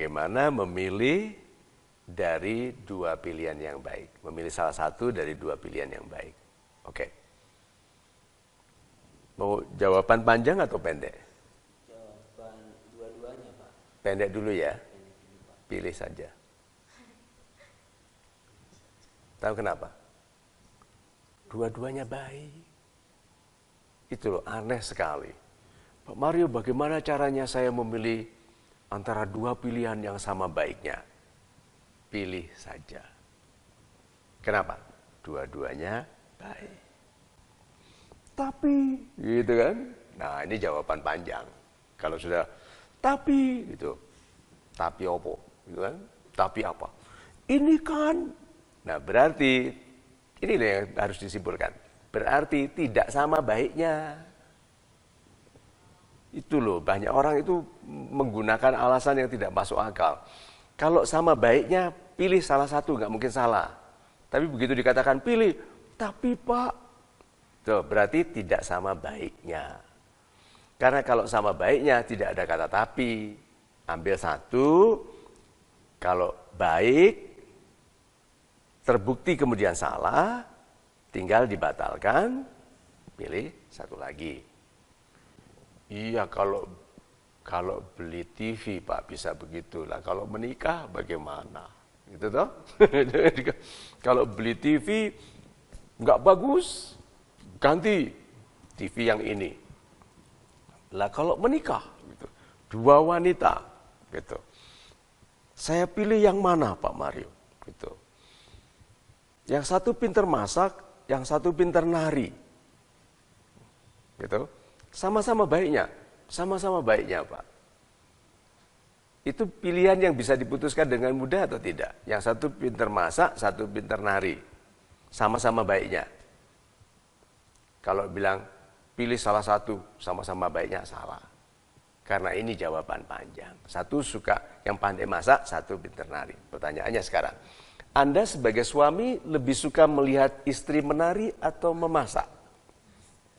bagaimana memilih dari dua pilihan yang baik. Memilih salah satu dari dua pilihan yang baik. Oke. Mau jawaban panjang atau pendek? Jawaban dua-duanya, Pak. Pendek dulu ya. Pendek dulu, Pak. Pilih saja. Tahu kenapa? Dua-duanya baik. Itu loh, aneh sekali. Pak Mario, bagaimana caranya saya memilih antara dua pilihan yang sama baiknya? Pilih saja. Kenapa? Dua-duanya baik. Tapi, gitu kan? Nah, ini jawaban panjang. Kalau sudah, tapi, gitu. Tapi apa? Gitu kan? Tapi apa? Ini kan. Nah, berarti, ini yang harus disimpulkan. Berarti tidak sama baiknya. Itu loh, banyak orang itu menggunakan alasan yang tidak masuk akal. Kalau sama baiknya, pilih salah satu, nggak mungkin salah. Tapi begitu dikatakan pilih, tapi Pak, tuh, berarti tidak sama baiknya. Karena kalau sama baiknya tidak ada kata tapi. Ambil satu, kalau baik, terbukti kemudian salah, tinggal dibatalkan, pilih satu lagi. Iya, kalau beli TV Pak bisa begitulah. Kalau menikah bagaimana? Gitu toh? Kalau beli TV nggak bagus, ganti TV yang ini. Lah kalau menikah, gitu, dua wanita, gitu. Saya pilih yang mana Pak Mario? Gitu. Yang satu pintar masak, yang satu pintar nari. Gitu. Sama-sama baiknya Pak. Itu pilihan yang bisa diputuskan dengan mudah atau tidak? Yang satu pintar masak, satu pintar nari. Sama-sama baiknya. Kalau bilang pilih salah satu, sama-sama baiknya, salah. Karena ini jawaban panjang. Satu suka yang pandai masak, satu pintar nari. Pertanyaannya sekarang, Anda sebagai suami lebih suka melihat istri menari atau memasak?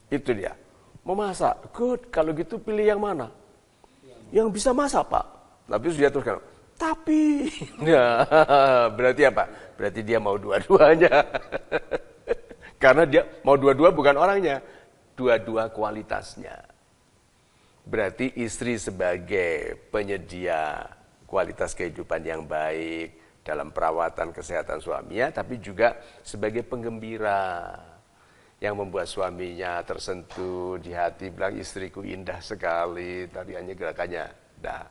Itu dia. Memasak, good. Kalau gitu pilih yang mana? Yang bisa masak Pak. Tapi sudah teruskan. Tapi, nah, berarti apa? Berarti dia mau dua-duanya. Karena dia mau dua-dua bukan orangnya, dua-dua kualitasnya. Berarti istri sebagai penyedia kualitas kehidupan yang baik dalam perawatan kesehatan suaminya, tapi juga sebagai penggembira yang membuat suaminya tersentuh di hati, bilang istriku indah sekali, tariannya gerakannya. Nah,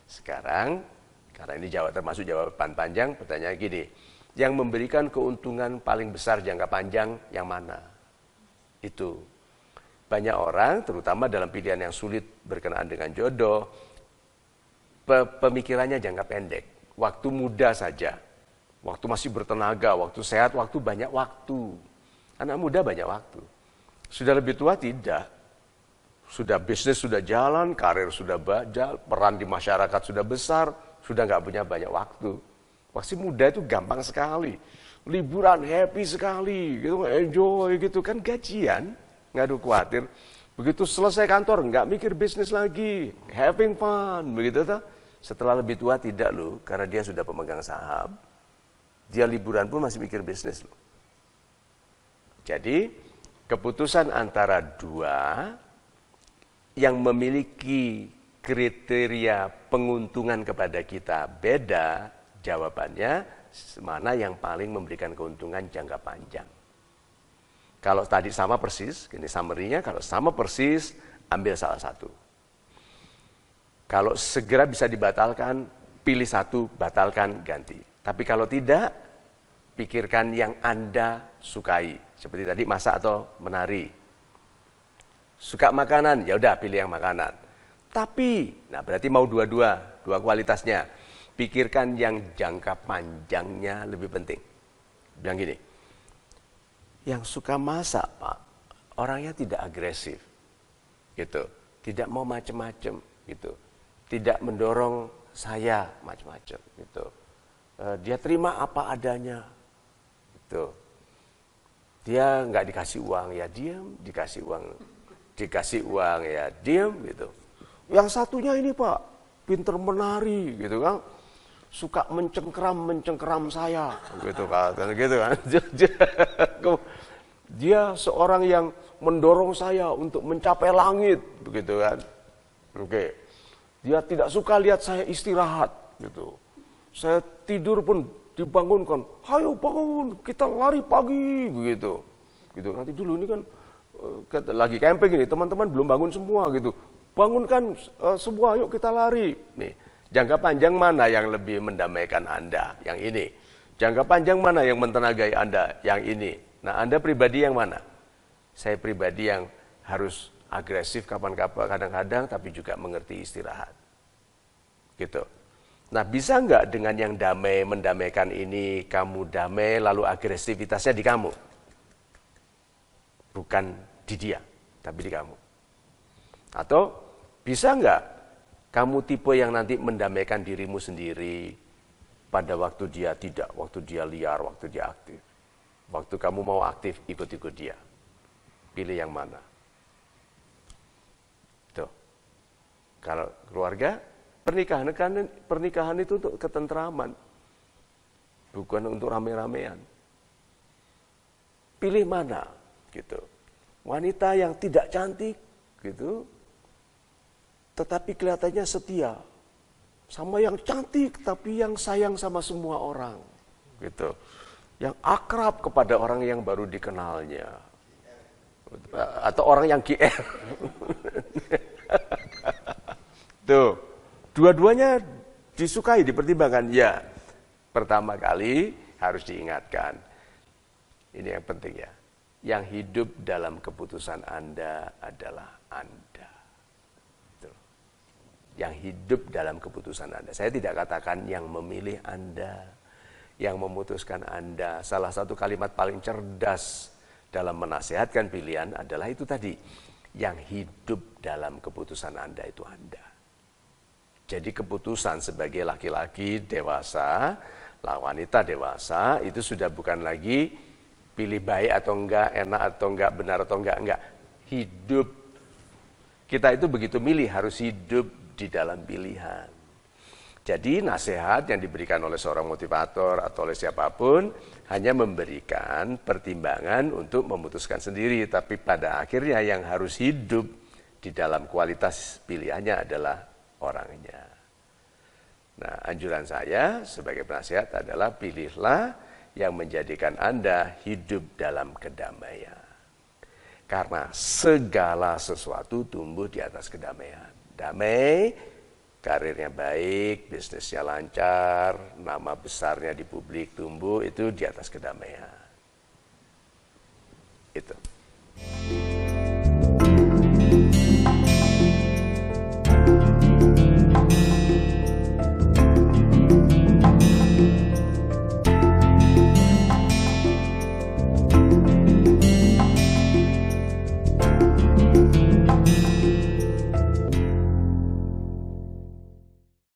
sekarang karena ini termasuk jawaban panjang, pertanyaan gini, yang memberikan keuntungan paling besar jangka panjang yang mana? Itu banyak orang, terutama dalam pilihan yang sulit berkenaan dengan jodoh, pemikirannya jangka pendek, waktu muda saja, waktu masih bertenaga, waktu sehat, waktu banyak waktu. Anak muda banyak waktu. Sudah lebih tua tidak. Sudah bisnis sudah jalan, karir sudah berjalan, peran di masyarakat sudah besar, sudah nggak punya banyak waktu. Masih muda itu gampang sekali. Liburan happy sekali, gitu, enjoy gitu kan, gajian, nggak ada khawatir. Begitu selesai kantor nggak mikir bisnis lagi, having fun, begitu toh. Setelah lebih tua tidak loh, karena dia sudah pemegang saham. Dia liburan pun masih mikir bisnis loh. Jadi, keputusan antara dua yang memiliki kriteria penguntungan kepada kita beda, jawabannya mana yang paling memberikan keuntungan jangka panjang. Kalau tadi sama persis, ini summary-nya, kalau sama persis, ambil salah satu. Kalau segera bisa dibatalkan, pilih satu, batalkan, ganti. Tapi kalau tidak, pikirkan yang Anda sukai. Seperti tadi masak atau menari. Suka makanan, ya udah pilih yang makanan. Tapi, nah berarti mau dua kualitasnya. Pikirkan yang jangka panjangnya lebih penting. Bilang gini, yang suka masak Pak, orangnya tidak agresif. Gitu. Tidak mau macem-macem gitu. Tidak mendorong saya macem-macem gitu. Dia terima apa adanya. Gitu. Dia nggak dikasih uang ya diam, dikasih uang ya diam gitu. Yang satunya ini Pak, pinter menari gitu kan, suka mencengkeram saya gitu kan. Dia seorang yang mendorong saya untuk mencapai langit begitu kan. Oke. Dia tidak suka lihat saya istirahat gitu. Saya tidur pun dibangunkan, "Hayo bangun, kita lari pagi," begitu. Gitu. Nanti dulu ini kan lagi camping ini, teman-teman belum bangun semua gitu. Bangunkan semua, yuk kita lari. Nih, jangka panjang mana yang lebih mendamaikan Anda? Yang ini. Jangka panjang mana yang mentenagai Anda? Yang ini. Nah, Anda pribadi yang mana? Saya pribadi yang harus agresif kapan-kapan, kadang-kadang, tapi juga mengerti istirahat. Gitu. Nah, bisa nggak dengan yang damai, mendamaikan ini, kamu damai, lalu agresivitasnya di kamu? Bukan di dia, tapi di kamu. Atau bisa nggak kamu tipe yang nanti mendamaikan dirimu sendiri pada waktu dia tidak, waktu dia liar, waktu dia aktif. Waktu kamu mau aktif, ikut-ikut dia. Pilih yang mana? Tuh. Kalau keluarga, pernikahan itu untuk ketentraman. Bukan untuk rame-ramean. Pilih mana? Gitu. Wanita yang tidak cantik, gitu, tetapi kelihatannya setia. Sama yang cantik, tapi yang sayang sama semua orang. Gitu. Yang akrab kepada orang yang baru dikenalnya. Atau orang yang GR. Tuh, dua-duanya disukai, dipertimbangkan. Ya, pertama kali harus diingatkan. Ini yang penting ya. Yang hidup dalam keputusan Anda adalah Anda. Tuh. Yang hidup dalam keputusan Anda. Saya tidak katakan yang memilih Anda, yang memutuskan Anda. Salah satu kalimat paling cerdas dalam menasihatkan pilihan adalah itu tadi. Yang hidup dalam keputusan Anda itu Anda. Jadi keputusan sebagai laki-laki dewasa, wanita dewasa, itu sudah bukan lagi pilih baik atau enggak, enak atau enggak, benar atau enggak. Hidup. Kita itu begitu milih harus hidup di dalam pilihan. Jadi nasihat yang diberikan oleh seorang motivator atau oleh siapapun hanya memberikan pertimbangan untuk memutuskan sendiri. Tapi pada akhirnya yang harus hidup di dalam kualitas pilihannya adalah orangnya. Nah, anjuran saya sebagai penasihat adalah pilihlah yang menjadikan Anda hidup dalam kedamaian. Karena segala sesuatu tumbuh di atas kedamaian. Damai, karirnya baik, bisnisnya lancar, nama besarnya di publik tumbuh, itu di atas kedamaian. Itu.